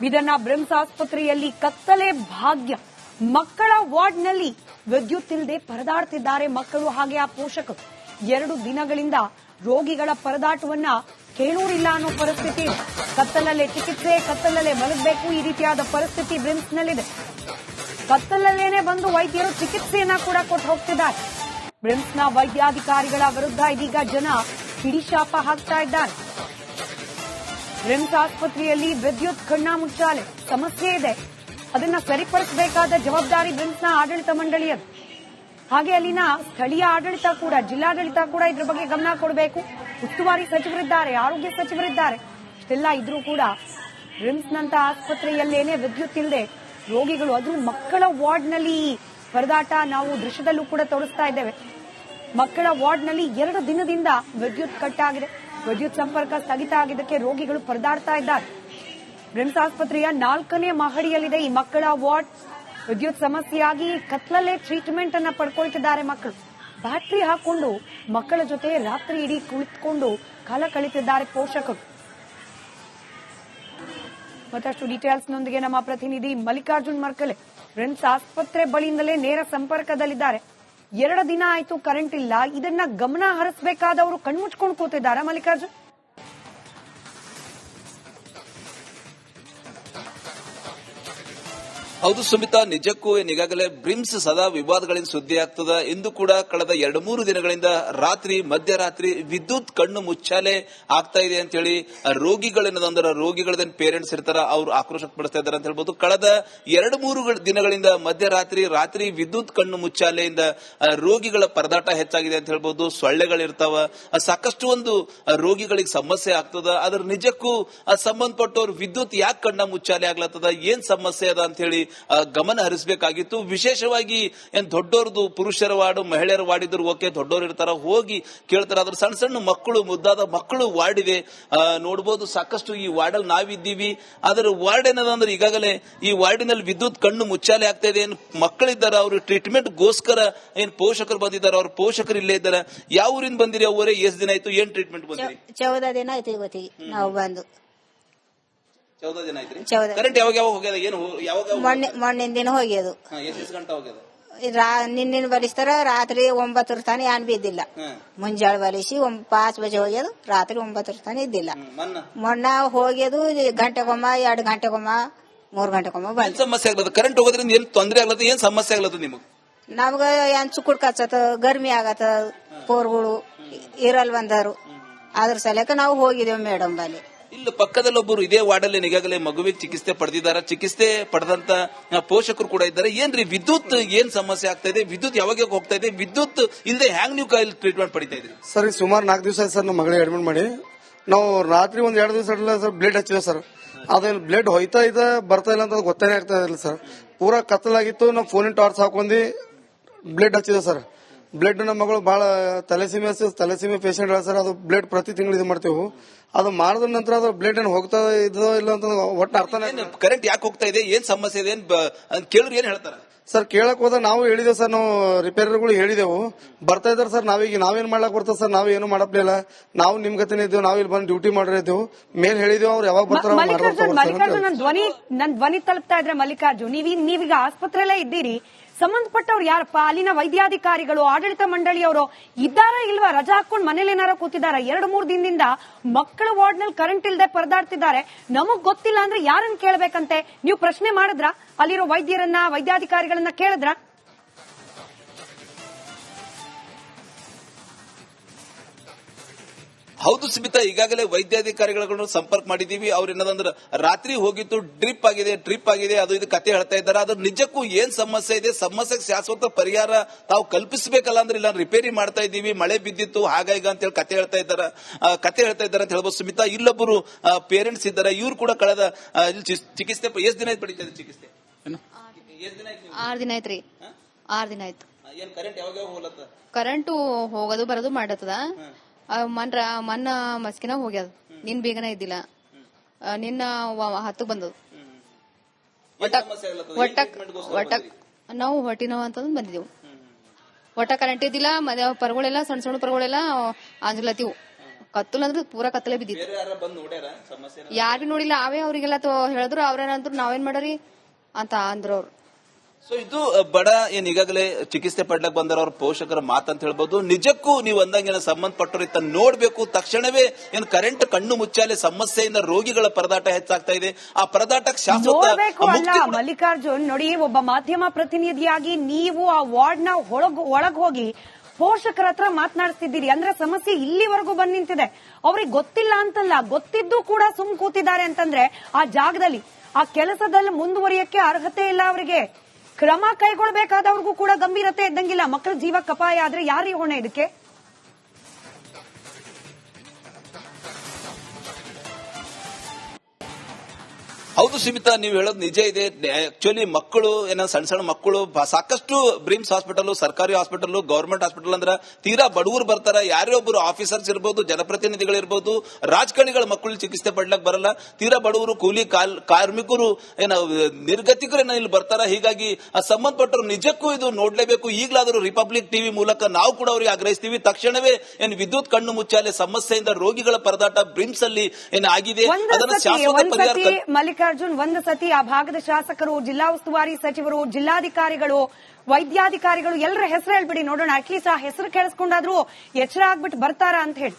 ಇದನ್ನ ಬ್ರಿಮ್ಸ್ ಆಸ್ಪತ್ರೆಯಲ್ಲಿ ಕತ್ತಲೆ ಭಾಗ್ಯ. ಮಕ್ಕಳ ವಾರ್ಡ್ನಲ್ಲಿ ವಿದ್ಯುತ್ ಇಲ್ಲದೆ ಪರದಾಡ್ತಿದ್ದಾರೆ ಮಕ್ಕಳು ಹಾಗೆ ಆ ಪೋಷಕರು. 2 ದಿನಗಳಿಂದ ರೋಗಿಗಳ ಪರದಾಟವನ್ನ ಕೇಳೋರಿಲ್ಲ ಅನ್ನೋ ಪರಿಸ್ಥಿತಿ ಇದೆ. ಕತ್ತಲಲ್ಲೇ ಚಿಕಿತ್ಸೆ, ಕತ್ತಲಲ್ಲೇ ಮಲಗಬೇಕು, ಈ ರೀತಿಯಾದ ಪರಿಸ್ಥಿತಿ ಬ್ರಿಮ್ಸ್ನಲ್ಲಿದೆ. ಕತ್ತಲಲ್ಲೇನೆ ಬಂದು ವೈದ್ಯರು ಚಿಕಿತ್ಸೆಯನ್ನ ಕೂಡ ಕೊಟ್ಟು ಹೋಗ್ತಿದ್ದಾರೆ. ಬ್ರಿಮ್ಸ್ನ ವೈದ್ಯಾಧಿಕಾರಿಗಳ ವಿರುದ್ಧ ಇದೀಗ ಜನ ಹಿಡಿಶಾಪ ಹಾಕ್ತಾ ಇದ್ದಾರೆ. ಬ್ರಿಮ್ಸ್ ಆಸ್ಪತ್ರೆಯಲ್ಲಿ ವಿದ್ಯುತ್ ಕಣ್ಣಾಮುಚ್ಚಾಲೆ ಸಮಸ್ಯೆ ಇದೆ. ಅದನ್ನ ಸರಿಪಡಿಸಬೇಕಾದ ಜವಾಬ್ದಾರಿ ಬ್ರಿಮ್ಸ್ನ ಆಡಳಿತ ಮಂಡಳಿಯದು. ಹಾಗೆ ಅಲ್ಲಿನ ಸ್ಥಳೀಯ ಆಡಳಿತ ಕೂಡ, ಜಿಲ್ಲಾಡಳಿತ ಕೂಡ ಇದ್ರ ಬಗ್ಗೆ ಗಮನ ಕೊಡಬೇಕು. ಉಸ್ತುವಾರಿ ಸಚಿವರಿದ್ದಾರೆ, ಆರೋಗ್ಯ ಸಚಿವರಿದ್ದಾರೆ. ಇಷ್ಟೆಲ್ಲ ಇದ್ರೂ ಕೂಡ ಬ್ರಿಮ್ಸ್ನಂತ ಆಸ್ಪತ್ರೆಯಲ್ಲೇನೆ ವಿದ್ಯುತ್ ಇಲ್ಲದೆ ರೋಗಿಗಳು, ಅದು ಮಕ್ಕಳ ವಾರ್ಡ್ನಲ್ಲಿ ಪರದಾಟ ನಾವು ದೃಶ್ಯದಲ್ಲೂ ಕೂಡ ತೋರಿಸ್ತಾ ಇದ್ದೇವೆ. ಮಕ್ಕಳ ವಾರ್ಡ್ನಲ್ಲಿ 2 ದಿನದಿಂದ ವಿದ್ಯುತ್ ಕಟ್ ಆಗಿದೆ. ವಿದ್ಯುತ್ ಸಂಪರ್ಕ ಸ್ಥಗಿತ ಆಗಿದ್ದಕ್ಕೆ ರೋಗಿಗಳು ಪರದಾಡ್ತಾ ಇದ್ದಾರೆ. ಬ್ರಿಮ್ಸ್ ಆಸ್ಪತ್ರೆಯ 4ನೇ ಮಹಡಿಯಲ್ಲಿದೆ ಈ ಮಕ್ಕಳ ವಾರ್ಡ್. ವಿದ್ಯುತ್ ಸಮಸ್ಯೆಯಾಗಿ ಕತ್ಲಲ್ಲೇ ಟ್ರೀಟ್ಮೆಂಟ್ ಅನ್ನ ಪಡ್ಕೊಳ್ತಿದ್ದಾರೆ ಮಕ್ಕಳು. ಬ್ಯಾಟರಿ ಹಾಕೊಂಡು ಮಕ್ಕಳ ಜೊತೆ ರಾತ್ರಿ ಇಡೀ ಕುಳಿತುಕೊಂಡು ಕಾಲ ಕಳೀತಿದ್ದಾರೆ ಪೋಷಕರು. ಮತ್ತಷ್ಟು ಡೀಟೇಲ್ಸ್ನೊಂದಿಗೆ ನಮ್ಮ ಪ್ರತಿನಿಧಿ ಮಲ್ಲಿಕಾರ್ಜುನ್ ಮರ್ಕಲೆ ಬ್ರಿಮ್ಸ್ ಆಸ್ಪತ್ರೆ ಬಳಿಯಿಂದಲೇ ನೇರ ಸಂಪರ್ಕದಲ್ಲಿದ್ದಾರೆ. 2 ದಿನ ಆಯ್ತು ಕರೆಂಟ್ ಇಲ್ಲ. ಇದನ್ನ ಗಮನ ಹರಿಸಬೇಕಾದವರು ಕಣ್ಮುಚ್ಕೊಂಡು ಕೂತಿದ್ದಾರೆ. ಮಲ್ಲಿಕಾರ್ಜುನ್, ಹೌದು ಸುಮಿತಾ, ನಿಜಕ್ಕೂ ಈಗಾಗಲೇ ಬ್ರಿಮ್ಸ್ ಸದಾ ವಿವಾದಗಳಿಂದ ಸುದ್ದಿ ಆಗ್ತದ. ಇಂದು ಕೂಡ ಕಳೆದ 2-3 ದಿನಗಳಿಂದ ಮಧ್ಯರಾತ್ರಿ ವಿದ್ಯುತ್ ಕಣ್ಣು ಮುಚ್ಚಾಲೆ ಆಗ್ತಾ ಇದೆ ಅಂತ ಹೇಳಿ ರೋಗಿಗಳೇನದಂದ್ರೆ ರೋಗಿಗಳದೇನು ಪೇರೆಂಟ್ಸ್ ಇರ್ತಾರ ಅವ್ರು ಆಕ್ರೋಶ ಪಡಿಸ್ತಾ ಇದ್ದಾರೆ ಅಂತ ಹೇಳ್ಬೋದು. ಕಳೆದ 2-3 ದಿನಗಳಿಂದ ರಾತ್ರಿ ವಿದ್ಯುತ್ ಕಣ್ಣು ಮುಚ್ಚಾಲೆಯಿಂದ ರೋಗಿಗಳ ಪರದಾಟ ಹೆಚ್ಚಾಗಿದೆ ಅಂತ ಹೇಳ್ಬೋದು. ಸೊಳ್ಳೆಗಳಿರ್ತಾವ, ಸಾಕಷ್ಟು ಒಂದು ರೋಗಿಗಳಿಗೆ ಸಮಸ್ಯೆ ಆಗ್ತದ. ಅದ್ರ ನಿಜಕ್ಕೂ ಸಂಬಂಧಪಟ್ಟವ್ರು ವಿದ್ಯುತ್ ಯಾಕೆ ಕಣ್ಣ ಮುಚ್ಚಾಲೆ ಆಗ್ಲತ್ತದ, ಏನ್ ಸಮಸ್ಯೆ ಅದ ಅಂತ ಹೇಳಿ ಗಮನ ಹರಿಸಬೇಕಾಗಿತ್ತು. ವಿಶೇಷವಾಗಿ ಏನ್ ದೊಡ್ಡೋರ್ದು ಪುರುಷರ ವಾರ್ಡ್, ಮಹಿಳೆಯರ ವಾರ್ಡ್ ಇದ್ರು ಓಕೆ, ದೊಡ್ಡೋರು ಇರ್ತಾರ, ಹೋಗಿ ಕೇಳ್ತಾರ. ಅದ್ರ ಸಣ್ಣ ಸಣ್ಣ ಮಕ್ಕಳು, ಮುದ್ದಾದ ಮಕ್ಕಳು ವಾರ್ಡ್ ಇದೆ ನೋಡಬಹುದು. ಸಾಕಷ್ಟು ಈ ವಾರ್ಡ್ ಅಲ್ಲಿ ನಾವಿದ್ದೀವಿ. ಅದರ ವಾರ್ಡ್ ಏನದಂದ್ರೆ ಈಗಾಗಲೇ ಈ ವಾರ್ಡಿನಲ್ಲಿ ವಿದ್ಯುತ್ ಕಣ್ಣು ಮುಚ್ಚಾಲೆ ಆಗ್ತಾ ಇದೆ. ಏನು ಮಕ್ಕಳಿದ್ದಾರೆ, ಅವರು ಟ್ರೀಟ್ಮೆಂಟ್ ಗೋಸ್ಕರ ಏನ್ ಪೋಷಕರು ಬಂದಿದ್ದಾರೆ, ಅವ್ರ ಪೋಷಕರು ಇಲ್ಲೇ ಇದ್ದಾರೆ. ಯಾವ ಊರಿಂದ ಬಂದಿರಿ, ಅವರೇ ಎಷ್ಟು ದಿನ ಆಯ್ತು, ಏನ್ ಟ್ರೀಟ್ಮೆಂಟ್ ಬಂದಿರಿ? 14 ದಿನ ಆಯ್ತು ಇವತ್ತಿಗೆ ನಾವು ಬಂದು. 14 ದಿನ ಆಯ್ತು. ಕರೆಂಟ್ ಯಾವಾಗ ಹೋಗ್ಯದ, ಏನು ಯಾವಾಗ? ಮೊನ್ನೆ ದಿನ ಹೋಗ್ಯದು. ಎಷ್ಟು ಗಂಟೆ ಹೋಗ್ಯದ? ನಿನ್ನೆ ಬಲಿಸ್ತಾರ, ರಾತ್ರಿ 9 ತಾನೆ ಏನ್ ಬಿದ್ದಿಲ್ಲ. ಮುಂಜಾಳೆ ಬಲಿಸಿ 5 ಬಜೆ ಹೋಗ್ಯದು, ರಾತ್ರಿ 9 ತಾನೆ ಇದ್ದಿಲ್ಲ. ಮೊನ್ನ ಹೋಗ್ಯದು ಗಂಟೆಗೊಮ್ಮ, 2 ಗಂಟೆಗೊಮ್ಮ, 3 ಗಂಟೆಗೊಮ್ಮ ಬಂದ. ಸಮಸ್ಯೆ ಆಗ್ಲದ ಕರೆಂಟ್ ಹೋಗೋದ್ರಿಂದ ಏನ್ ತೊಂದರೆ ಆಗ್ಲದ, ಏನ್ ಸಮಸ್ಯೆ ಆಗ್ಲದ ನಿಮಗ್? ನಮ್ಗ ಏನ್ ಚುಕ್ಕುಡ್ ಕಚ್ಚತ, ಗರ್ಮಿ ಆಗತ್ತ, ಪೋರ್ಗಳು ಇರಲ್ ಬಂದರು. ಅದ್ರ ಸಲಕ ನಾವು ಹೋಗಿದ್ದೇವೆ ಮೇಡಮ್ ಬಲ್ಲಿ. ಇಲ್ಲ ಪಕ್ಕದಲ್ಲಿ ಒಬ್ಬರು ಇದೇ ವಾರ್ಡಲ್ಲಿ ಈಗಾಗಲೇ ಮಗುವಿಗೆ ಚಿಕಿತ್ಸೆ ಪಡೆದಿದ್ದಾರೆ. ಚಿಕಿತ್ಸೆ ಪಡೆದಂತ ಪೋಷಕರು ಕೂಡ ಇದ್ದಾರೆ. ಏನ್ರಿ ವಿದ್ಯುತ್ ಏನ್ ಸಮಸ್ಯೆ ಆಗ್ತಾ ಇದೆ, ವಿದ್ಯುತ್ ಯಾವಾಗ ಹೋಗ್ತಾ ಇದೆ, ವಿದ್ಯುತ್ ಇಲ್ಲದೆ ಹ್ಯಾಂಗ್ ನೀವು ಟ್ರೀಟ್ಮೆಂಟ್ ಪಡಿತಾ ಇದ್ರಿ? ಸರ್ ಸುಮಾರು 4 ದಿವಸ ಸರ್ ನಮ್ಮ ಮಗಳಿಗೆ ಅಡ್ಮಿಟ್ ಮಾಡಿ ನಾವು ರಾತ್ರಿ 2 ದಿವಸ ಸರ್ ಬ್ಲೇಡ್ ಹಚ್ಚಿದೆ ಸರ್. ಅದೇನು ಬ್ಲೇಡ್ ಹೋಯ್ತಾ ಇದೆ ಬರ್ತಾ ಇಲ್ಲ ಅಂತ ಗೊತ್ತಾನೆ ಆಗ್ತಾ ಇಲ್ಲ ಸರ್. ಪೂರಾ ಕತ್ತಲಾಗಿತ್ತು. ನಾವು ಫೋನಿನ ಟಾರ್ಚ್ ಹಾಕೊಂಡಿ ಬ್ಲೇಡ್ ಹಚ್ಚಿದೆ ಸರ್. ಬ್ಲಡ್ ನಮ್ಮ ಮಗಳು ಬಹಳ ತಲೆಸೀಮೆ ಪೇಷಂಟ್ ಸರ್. ಅದು ಬ್ಲಡ್ ಪ್ರತಿ ತಿಂಗಳು ಇದು ಮಾಡ್ತೇವೆ. ಅದು ಮಾಡಿದ ನಂತರ ಅದು ಬ್ಲಡ್ ಏನ್ ಹೋಗ್ತಾ ಇದೋ ಇಲ್ಲ ಅಂತ ಒಟ್ಟು ಅರ್ಥನೇ. ಕರೆಂಟ್ ಯಾಕೆ ಹೋಗ್ತಾ ಇದೆ, ಏನ್ ಸಮಸ್ಯೆ ಇದೆ ಕೇಳಿದ್ರೆ ಏನ್ ಹೇಳ್ತಾರೆ ಸರ್? ಕೇಳಕ್ ಹೋದ ನಾವು ಹೇಳಿದೇವು ಸರ್, ನಾವು ರಿಪೇರಿಗಳು ಹೇಳಿದೆವು, ಬರ್ತಾ ಇದಾರೆ ಸರ್. ನಾವೇನ್ ಮಾಡ್ಲಾಕ್ ಬರ್ತದೆ ಸರ್, ನಾವು ಏನು ಮಾಡಪ್ಲಿಲ್ಲ. ನಾವು ನಿಮ್ ಗತಿನೇ ಇದ್ದೇವೆ, ನಾವು ಇಲ್ಲಿ ಬಂದು ಡ್ಯೂಟಿ ಮಾಡಿದ್ದೇವು. ಮೇಲ್ ಹೇಳಿದೇವು, ಅವ್ರು ಯಾವಾಗ ಬರ್ತಾರ. ಮಲ್ಲಿಕಾರ್ಜುನ್, ನನ್ ಧ್ವನಿ ತಲುಪ್ತಾ ಇದ್ರೆ ಮಲ್ಲಿಕಾರ್ಜುನ್, ನೀವೀಗ ಆಸ್ಪತ್ರೆಯಲ್ಲೇ ಇದ್ದೀರಿ, ಸಂಬಂಧಪಟ್ಟವ್ರು ಯಾರಪ್ಪ? ಅಲ್ಲಿನ ವೈದ್ಯಾಧಿಕಾರಿಗಳು, ಆಡಳಿತ ಮಂಡಳಿಯವರು ಇದ್ದಾರ ಇಲ್ವಾ? ರಜಾ ಹಾಕೊಂಡು ಮನೇಲಿ ಏನಾರ ಕೂತಿದಾರ? 2-3 ದಿನದಿಂದ ಮಕ್ಕಳ ವಾರ್ಡ್ ನಲ್ಲಿ ಕರೆಂಟ್ ಇಲ್ಲದೆ ಪರದಾಡ್ತಿದ್ದಾರೆ. ನಮಗ್ ಗೊತ್ತಿಲ್ಲ ಅಂದ್ರೆ ಯಾರನ್ನ ಕೇಳಬೇಕಂತೆ? ನೀವು ಪ್ರಶ್ನೆ ಮಾಡಿದ್ರ? ಅಲ್ಲಿರೋ ವೈದ್ಯರನ್ನ, ವೈದ್ಯಾಧಿಕಾರಿಗಳನ್ನ ಕೇಳಿದ್ರ? ಹೌದು ಸ್ಮಿತಾ, ಈಗಾಗಲೇ ವೈದ್ಯಾಧಿಕಾರಿಗಳನ್ನು ಸಂಪರ್ಕ ಮಾಡಿದೀವಿ. ಅವ್ರು ಏನದಂದ್ರೆ ರಾತ್ರಿ ಹೋಗಿತ್ತು, ಡ್ರಿಪ್ ಆಗಿದೆ, ಅದು ಇದು ಕತೆ ಹೇಳ್ತಾ ಇದ್ದಾರೆ. ಅದ್ರ ನಿಜಕ್ಕೂ ಏನ್ ಸಮಸ್ಯೆ ಇದೆ, ಸಮಸ್ಯೆಗೆ ಶಾಶ್ವತ ಪರಿಹಾರ ತಾವು ಕಲ್ಪಿಸಬೇಕಲ್ಲ ಅಂದ್ರೆ ಇಲ್ಲ ರಿಪೇರಿ ಮಾಡ್ತಾ ಇದ್ದೀವಿ, ಮಳೆ ಬಿದ್ದಿತ್ತು ಹಾಗಾಗಿ ಅಂತ ಹೇಳಿ ಕತೆ ಹೇಳ್ತಾ ಇದ್ದಾರೆ ಅಂತ ಹೇಳ್ಬೋದು ಸ್ಮಿತಾ. ಇಲ್ಲೊಬ್ಬರು ಪೇರೆಂಟ್ಸ್ ಇದ್ದಾರೆ, ಇವ್ರು ಕೂಡ ಕಳೆದ ಚಿಕಿತ್ಸೆ ಎಷ್ಟು ದಿನ ಪಡಿತಾ ಇದ್ದಾರೆ ಚಿಕಿತ್ಸೆ? 6 ದಿನ ಆಯ್ತ್ರಿ. 6 ದಿನ ಆಯ್ತು. ಏನ್ ಕರೆಂಟ್ ಯಾವಾಗ ಹೋಗ್ಲತ್ತ? ಕರೆಂಟು ಹೋಗೋದು ಬರೋದು ಮಾಡತ್ತದ. ಮನ್ನ ಮಸ್ಕಿನ ಹೋಗ್ಯದ, ನಿನ್ ಬೇಗನೆ ಇದ್ದಿಲ್ಲ, ನಿನ್ನ 10 ಬಂದದು. ನಾವು ಹೊಟ್ಟಿ ನೋವು ಅಂತಂದ್ ಬಂದಿದ್ದೆವು. ಒಟ್ಟ ಕರೆಂಟ್ ಇದ್ದಿಲ್ಲ, ಪರ್ಗಳೆಲ್ಲ ಸಣ್ಣ ಪರ್ಗಳೆಲ್ಲ ಆಂಜಲತ್ತಿವು. ಕತ್ತಲ್ ಅಂದ್ರೆ ಪೂರಾ ಕತ್ತಲೆ ಬಿದ್ದಿತ್ತು. ಬೇರೆ ಯಾರ ಬಂದ್ ನೋಡ್ಯಾರ ಸಮಸ್ಯೆ? ಯಾರು ಬಿ ನೋಡಿಲ್ಲ, ಅವೇ ಅವ್ರಿಗೆಲ್ಲ ಹೇಳಿದ್ರು. ಅವ್ರೇನಂದ್ರು ನಾವೇನ್ ಮಾಡರಿ ಅಂತ ಅಂದ್ರು ಅವ್ರು. ಸೊ ಇದು ಬಡ ಏನ್ ಈಗಾಗಲೇ ಚಿಕಿತ್ಸೆ ಪಡ್ಲಕ್ ಬಂದರ ಅವ್ರ ಪೋಷಕರ ಮಾತಂತ ಹೇಳ್ಬೋದು. ನಿಜಕ್ಕೂ ನೀವು ಅಂದಂಗೆ ಸಂಬಂಧಪಟ್ಟರು ಇತ್ತ ನೋಡ್ಬೇಕು. ತಕ್ಷಣವೇ ಏನು ಕರೆಂಟ್ ಕಣ್ಣು ಮುಚ್ಚಾಲೆ ಸಮಸ್ಯೆಯಿಂದ ರೋಗಿಗಳ ಪರದಾಟ ಹೆಚ್ಚಾಗ್ತಾ ಇದೆ. ಆ ಪರದಾಟಕ್ಕೆ ನೋಡ್ಬೇಕು ಅಲ್ಲ ಮಲ್ಲಿಕಾರ್ಜುನ್, ನೋಡಿ, ಒಬ್ಬ ಮಾಧ್ಯಮ ಪ್ರತಿನಿಧಿಯಾಗಿ ನೀವು ಆ ವಾರ್ಡ್ ನ ಒಳಗ್ ಹೋಗಿ ಪೋಷಕರ ಹತ್ರ ಮಾತನಾಡಿಸ್ತಿದ್ದೀರಿ ಅಂದ್ರೆ ಸಮಸ್ಯೆ ಇಲ್ಲಿವರೆಗೂ ಬಂದ್ ನಿಂತಿದೆ. ಅವ್ರಿಗೆ ಗೊತ್ತಿಲ್ಲ ಅಂತಲ್ಲ, ಗೊತ್ತಿದ್ದು ಕೂಡ ಸುಮ್ ಕೂತಿದ್ದಾರೆ ಅಂತಂದ್ರೆ ಆ ಜಾಗದಲ್ಲಿ ಆ ಕೆಲಸದಲ್ಲಿ ಮುಂದುವರಿಯಕ್ಕೆ ಅರ್ಹತೆ ಇಲ್ಲ ಅವರಿಗೆ. ಕ್ರಮ ಕೈಗೊಳ್ಳಬೇಕಾದವ್ರಿಗೂ ಕೂಡ ಗಂಭೀರತೆ ಇದ್ದಂಗಿಲ್ಲ. ಮಕ್ಕಳ ಜೀವಕ್ಕೆ ಅಪಾಯ ಆದ್ರೆ ಯಾರಿಗೆ ಹೊಣೆ ಇದಕ್ಕೆ? ಹೌದು ಸುಮಿತಾ, ನೀವು ಹೇಳೋದು ನಿಜ ಇದೆ. ಆಕ್ಚುಲಿ ಮಕ್ಕಳು ಸಣ್ಣ ಸಣ್ಣ ಮಕ್ಕಳು ಸಾಕಷ್ಟು ಬ್ರಿಮ್ಸ್ ಹಾಸ್ಪಿಟಲ್, ಸರ್ಕಾರಿ ಹಾಸ್ಪಿಟಲ್, ಗವರ್ಮೆಂಟ್ ಹಾಸ್ಪಿಟಲ್ ಅಂದ್ರೆ ತೀರಾ ಬಡವರು ಬರ್ತಾರ. ಯಾರೇ ಒಬ್ಬರು ಆಫೀಸರ್ಸ್ ಇರ್ಬೋದು, ಜನಪ್ರತಿನಿಧಿಗಳಿರ್ಬೋದು, ರಾಜಕಾರಣಿಗಳ ಮಕ್ಕಳು ಚಿಕಿತ್ಸೆ ಪಡ್ಲಕ್ ಬರಲ್ಲ. ತೀರಾ ಬಡವರು, ಕೂಲಿ ಕಾರ್ಮಿಕರು, ನಿರ್ಗತಿಕರು ಇಲ್ಲಿ ಬರ್ತಾರ. ಹೀಗಾಗಿ ಸಂಬಂಧಪಟ್ಟರು ನಿಜಕ್ಕೂ ಇದು ನೋಡ್ಲೇಬೇಕು. ಈಗಲಾದರೂ ರಿಪಬ್ಲಿಕ್ ಟಿವಿ ಮೂಲಕ ನಾವು ಕೂಡ ಅವರಿಗೆ ಆಗ್ರಹಿಸ್ತೀವಿ. ತಕ್ಷಣವೇ ವಿದ್ಯುತ್ ಕಣ್ಣು ಮುಚ್ಚಾಲೆ ಸಮಸ್ಯೆಯಿಂದ ರೋಗಿಗಳ ಪರದಾಟ ಬ್ರಿಮ್ಸ್ ಅಲ್ಲಿ ಆಗಿದೆ, ಅದನ್ನು ಶಾಶ್ವತ ಪರಿಹಾರ. ಮಲ್ಲಿಕಾರ್ಜುನ್, ಒಂದು ಸತಿ ಆ ಭಾಗದ ಶಾಸಕರು, ಜಿಲ್ಲಾ ಉಸ್ತುವಾರಿ ಸಚಿವರು, ಜಿಲ್ಲಾಧಿಕಾರಿಗಳು, ವೈದ್ಯಾಧಿಕಾರಿಗಳು ಎಲ್ಲರ ಹೆಸರು ಹೇಳ್ಬಿಡಿ ನೋಡೋಣ. ಅಟ್ಲೀಸ್ಟ್ ಆ ಹೆಸರು ಕೇಳಿಸ್ಕೊಂಡಾದ್ರೂ ಎಚ್ಚರ ಆಗ್ಬಿಟ್ಟು ಬರ್ತಾರಾ ಅಂತ ಹೇಳಿ.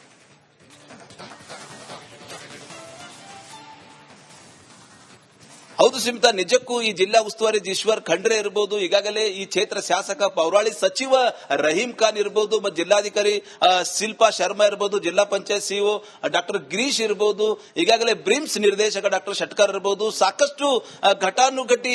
ಹೌದು ಸುಮಿತಾ, ನಿಜಕ್ಕೂ ಈ ಜಿಲ್ಲಾ ಉಸ್ತುವಾರಿ ಈಶ್ವರ್ ಖಂಡ್ರೆ ಇರಬಹುದು, ಈಗಾಗಲೇ ಈ ಕ್ಷೇತ್ರ ಶಾಸಕ ಪೌರಾಳಿ ಸಚಿವ ರಹೀಂ ಖಾನ್ ಇರಬಹುದು, ಮತ್ತು ಜಿಲ್ಲಾಧಿಕಾರಿ ಶಿಲ್ಪಾ ಶರ್ಮಾ ಇರಬಹುದು, ಜಿಲ್ಲಾ ಪಂಚಾಯತ್ ಸಿಇಒ ಡಾಕ್ಟರ್ ಗಿರೀಶ್ ಇರಬಹುದು, ಈಗಾಗಲೇ ಬ್ರಿಮ್ಸ್ ನಿರ್ದೇಶಕ ಡಾಕ್ಟರ್ ಶೆಟ್ಕರ್ ಇರಬಹುದು, ಸಾಕಷ್ಟು ಘಟಾನುಘಟಿ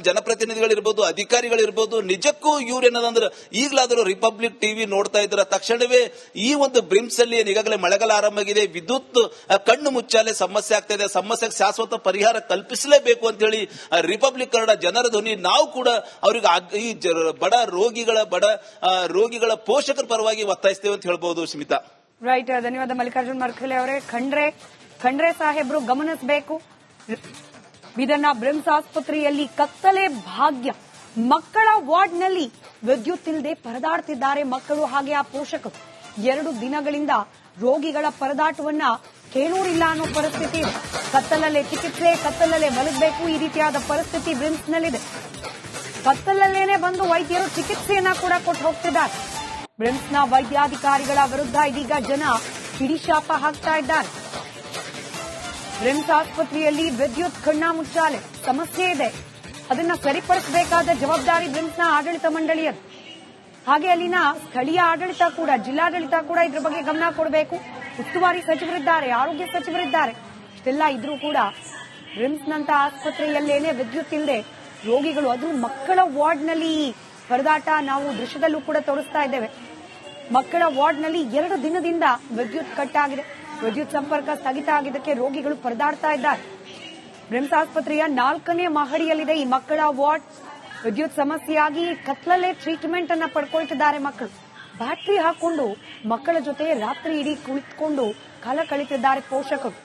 ಜನಪ್ರತಿನಿಧಿಗಳಿರ್ಬೋದು, ಅಧಿಕಾರಿಗಳಿರ್ಬೋದು. ನಿಜಕ್ಕೂ ಇವ್ರೇನಂದ್ರೆ ಈಗಲಾದರೂ ರಿಪಬ್ಲಿಕ್ ಟಿವಿ ನೋಡ್ತಾ ಇದ್ರ ತಕ್ಷಣವೇ ಈ ಒಂದು ಬ್ರಿಮ್ಸ್ ಅಲ್ಲಿ ಈಗಾಗಲೇ ಮಳೆಗಾಲ ಆರಂಭ ಆಗಿದೆ, ವಿದ್ಯುತ್ ಕಣ್ಣು ಮುಚ್ಚಾಲೆ ಸಮಸ್ಯೆ ಆಗ್ತಾ ಇದೆ, ಸಮಸ್ಯೆಗೆ ಶಾಶ್ವತ ಪರಿಹಾರ ಕಲ್ಪಿಸಲೇಬೇಕು ಅಂತ ಹೇಳಿ ರಿಪಬ್ಲಿಕ್ ಕನ್ನಡ ಜನರ ಧ್ವನಿ ನಾವು ಕೂಡ ಅವರಿಗೆ ಈ ಬಡ ರೋಗಿಗಳ ಪೋಷಕರ ಪರವಾಗಿ ಒತ್ತಾಯಿಸ್ತೇವೆ ಅಂತ ಹೇಳ್ಬಹುದು. ಸ್ಮಿತಾ, ರೈಟ್, ಧನ್ಯವಾದ ಮಲ್ಲಿಕಾರ್ಜುನ್ ಮರ್ಖಲೆ ಅವರೇ. ಖಂಡ್ರೆ ಸಾಹೇಬ್ರು ಗಮನಿಸಬೇಕು. ಬೀದರ್ನ ಬ್ರಿಮ್ಸ್ ಆಸ್ಪತ್ರೆಯಲ್ಲಿ ಕತ್ತಲೆ ಭಾಗ್ಯ. ಮಕ್ಕಳ ವಾರ್ಡ್ನಲ್ಲಿ ವಿದ್ಯುತ್ ಇಲ್ಲದೆ ಪರದಾಡ್ತಿದ್ದಾರೆ ಮಕ್ಕಳು ಹಾಗೆ ಆ ಪೋಷಕರು. 2 ದಿನಗಳಿಂದ ರೋಗಿಗಳ ಪರದಾಟವನ್ನ ಕೇಳೂರಿಲ್ಲ ಅನ್ನೋ ಪರಿಸ್ಥಿತಿ ಇದೆ. ಕತ್ತಲಲ್ಲೇ ಚಿಕಿತ್ಸೆ, ಕತ್ತಲಲ್ಲೇ ಮಲಗಬೇಕು, ಈ ರೀತಿಯಾದ ಪರಿಸ್ಥಿತಿ ಬ್ರಿಮ್ಸ್ನಲ್ಲಿದೆ. ಕತ್ತಲಲ್ಲೇನೆ ಬಂದು ವೈದ್ಯರು ಚಿಕಿತ್ಸೆಯನ್ನ ಕೂಡ ಕೊಟ್ಟು ಹೋಗ್ತಿದ್ದಾರೆ. ಬ್ರಿಮ್ಸ್ನ ವೈದ್ಯಾಧಿಕಾರಿಗಳ ವಿರುದ್ಧ ಇದೀಗ ಜನ ಹಿಡಿಶಾಪ ಹಾಕ್ತಾ ಇದ್ದಾರೆ. ಬ್ರಿಮ್ಸ್ ಆಸ್ಪತ್ರೆಯಲ್ಲಿ ವಿದ್ಯುತ್ ಕಣ್ಣಾಮುಚ್ಚಾಲೆ ಸಮಸ್ಯೆ ಇದೆ, ಅದನ್ನ ಸರಿಪಡಿಸಬೇಕಾದ ಜವಾಬ್ದಾರಿ ಬ್ರಿಮ್ಸ್ನ ಆಡಳಿತ ಮಂಡಳಿಯದು. ಹಾಗೆ ಅಲ್ಲಿನ ಸ್ಥಳೀಯ ಆಡಳಿತ ಕೂಡ, ಜಿಲ್ಲಾಡಳಿತ ಕೂಡ ಇದ್ರ ಬಗ್ಗೆ ಗಮನ ಕೊಡಬೇಕು. ಉಸ್ತುವಾರಿ ಸಚಿವರಿದ್ದಾರೆ, ಆರೋಗ್ಯ ಸಚಿವರಿದ್ದಾರೆ, ಇಷ್ಟೆಲ್ಲ ಇದ್ರೂ ಕೂಡ ಬ್ರಿಮ್ಸ್ನಂತ ಆಸ್ಪತ್ರೆಯಲ್ಲೇನೆ ವಿದ್ಯುತ್ ಇಲ್ಲದೆ ರೋಗಿಗಳು, ಅದು ಮಕ್ಕಳ ವಾರ್ಡ್ನಲ್ಲಿ ಪರದಾಟ ನಾವು ದೃಶ್ಯದಲ್ಲೂ ಕೂಡ ತೋರಿಸ್ತಾ ಇದ್ದೇವೆ. ಮಕ್ಕಳ ವಾರ್ಡ್ನಲ್ಲಿ 2 ದಿನದಿಂದ ವಿದ್ಯುತ್ ಕಟ್ ಆಗಿದೆ, ವಿದ್ಯುತ್ ಸಂಪರ್ಕ ಸ್ಥಗಿತ ಆಗಿದ್ದಕ್ಕೆ ರೋಗಿಗಳು ಪರದಾಡ್ತಾ ಇದ್ದಾರೆ. ಬ್ರಿಮ್ಸ್ ಆಸ್ಪತ್ರೆಯ 4ನೇ ಮಹಡಿಯಲ್ಲಿದೆ ಈ ಮಕ್ಕಳ ವಾರ್ಡ್. ವಿದ್ಯುತ್ ಸಮಸ್ಯೆಯಾಗಿ ಕತ್ಲಲ್ಲೇ ಟ್ರೀಟ್ಮೆಂಟ್ ಅನ್ನ ಪಡ್ಕೊಳ್ತಿದ್ದಾರೆ ಮಕ್ಕಳು. ಬ್ಯಾಟರಿ ಹಾಕೊಂಡು ಮಕ್ಕಳ ಜೊತೆ ರಾತ್ರಿ ಇಡೀ ಕುಳಿತುಕೊಂಡು ಕಾಲ ಕಳೀತಿದ್ದಾರೆ ಪೋಷಕರು.